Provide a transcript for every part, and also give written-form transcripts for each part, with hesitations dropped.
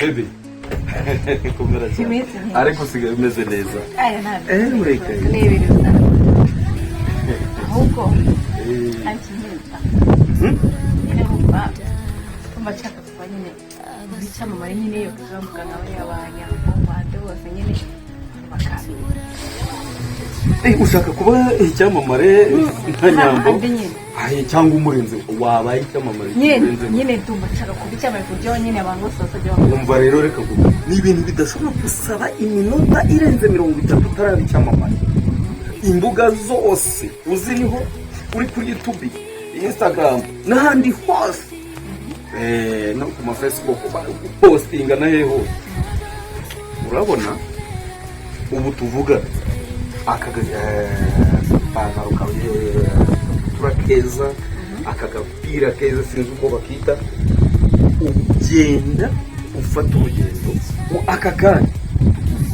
Baby. Kumera cyane. Ariko usigaye umeze neza. Aya nabi. Ureka. Nebirunda. Ahubwo. Antinita. Nyine umva. Kumva cyaka kwa nyine. Icyamamare nyine yo kuzamuka nawe yabanya. Bande bose nyine bakabi. Ushaka kuba icyamamare nka Nyambo? Aye cyangwa umurenze wabaye icyamamare. Nyine ndumva cyaka kuba icyamamare kujya nyine abantu bose basajya. Umva rero reka kuba ni ibintu bidashobora gusaba iminota irenze 30 utaraba icyamamare. Imbuga zose uziriho uri kuri YouTube, Instagram n'ahandi hose. No ku ma Facebook postinga na heho. Urabona ubu tuvuga akagapantaro kawe turakeza akagapira keza sinzi uko bakita ugenda ufata urugendo akakanya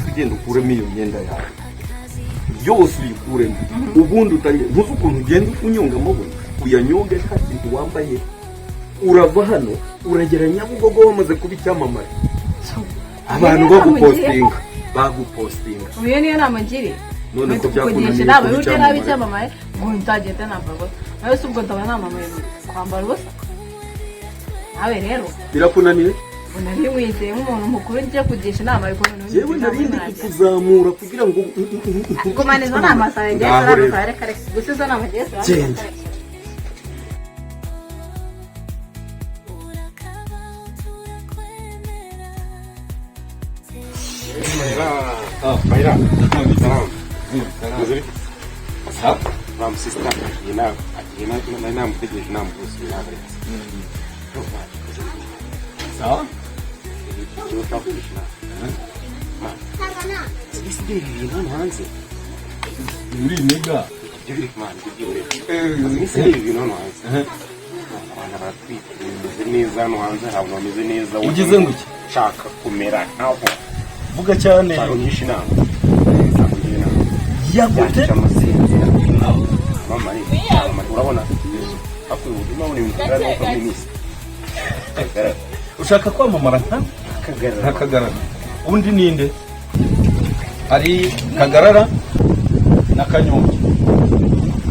ugenda ukuremo iyo myenda yawe yose uyikuremo ubundi utangiye ntuzi ukuntu ugenda unyonga amaboko uyanyonge nta kintu wambaye urava hano uragera Nyabugogo wamaze kuba icyamamare abantu bagupostinga uyu niyo nama ngiri none ko byakunaniye nawe uje nabi cyamamaye ngo nzagenda nambaye nawe subwo ndabona namamaye kwambara ubusa nawe rero birakunaniye unari wizeye nk'umuntu mukuru nje kugisha inama ariko yewe narindi kuzamura kugira ngo ngomane zo nama saye nje sarabare kare gusiza nama nje sarabare Mayra. Salam. Ram sister. Ina mtegereje inama gusa inama. Sawa? Isi hanze. Uri nega. Jiri man, jiri. Isi hanze. Abana baratwite neza no hanze habwo ameze neza. Ugize nguki? Shaka kumera nkaho. Vuga cyane. Nyinshi inama. Yagute. Mama ni urabona hapo uduma ni mkagara kwa minisi ushaka kwamamara nkagarara undi ninde ari Kagarara na Kanyombya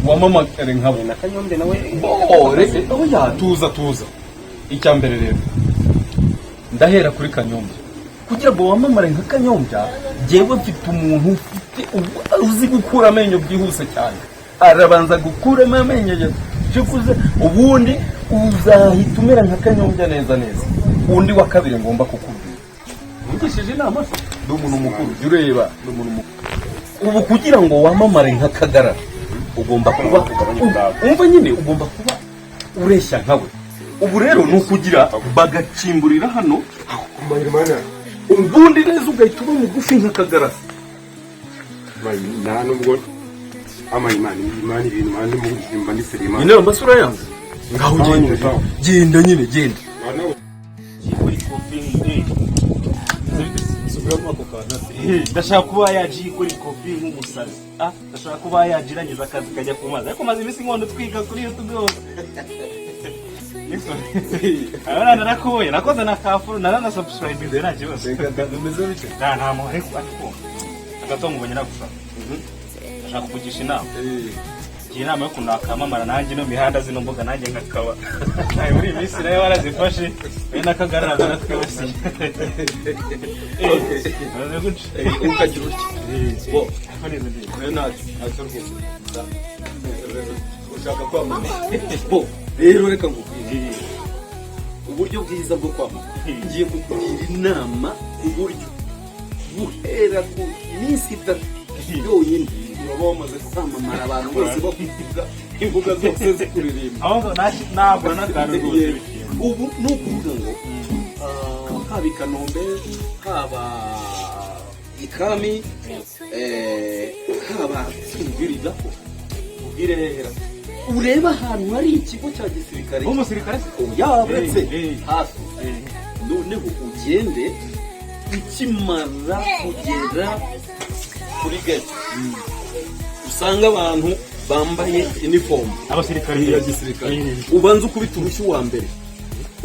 wamamare nkabo na Kanyombya nawe oya tuza icyambere rero ndahera kuri Kanyombya kugira ngo wamamare nka Kanyombya jewe mfite umuntu uzi gukura amenyo byihuse cyane arabanza gukuramo amenyo cyukuze ubundi uzahita umera nka Kanyombya neza undi wa kabiri ngomba kukubwira ngishije inama n'umuntu mukuru ureba n'umuntu mukuru ubu kugira ngo wamamare nka Kagarara ugomba kuba umva nyine ugomba kuba ureshya nkawe ubu rero nukugira bagacimburira hano kumayirmana ubundi neza ugahita uba mugufi nka Kagarara nta nubwo imani ibintu manje mu gushyimba ndiseri imani ine amasura yangu ngaho genda nyine genda ndashaka kuba yagiye kuri kopi nk'umusazi ndashaka kuba yagirangiza akazi kajya ku mazi ariko maze iminsi nkondo twiga kuri YouTube hose abana narakuboye nakoze na kafuru narana subscribe nde nta kibazo bimeze bike nta muhe ariko agatongo ubonye nagufa ndashaka kugisha inama inama yo kunakamamara nanjye no mihanda zino mboga nanjye ngakaba muri iminsi nayo warazifashe we nakagarara naratwibasiye ukagira uti bo ntacyo rwose ushaka kwamamaza bo rero reka ngubwire uburyo bwiza bwo kwamamaza ngiye kukugira inama uburyo guhera ku minsi 3 yonyine uraba wamaze kwamamara abantu bose bakuvuga imbuga zose zikuririmba aho ntabwo n'akantu ubu n'ukuvuga ngo haba Kanombe haba Ikami haba Sinviriza ko ubwire hera ureba ahantu hari ikigo cya gisirikare umusirikare yabretse hafi noneho ugende ukimara kugera kuri gate usanga abantu bambaye uniform abasirikare ya gisirikare ubanza ukubita urushyi wa mbere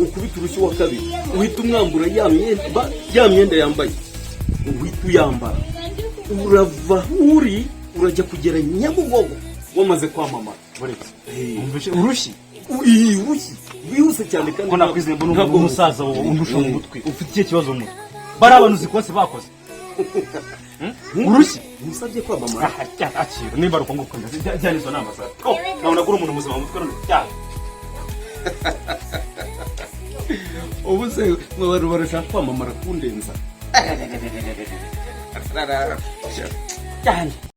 ukubita urushyi wa kabiri uhita umwambura ya myenda yambaye uhita uyambara urava uri urajya kugera Nyabugogo wamaze kwamamara. Umvishe urushyi urushyi wihuse cyane kandi ko nakwizeye mbona umusaza undusha mu mutwe ufite ikihe kibazo mu mutwe bari abantu zikose bakoze urushyi umusabye kwamamara akira niba ruko nguko cyane izo nama za ko nabona ko umuntu muzima mu mutwe none cyane ubuse mwabaru barashaka kwamamara kundenza cyane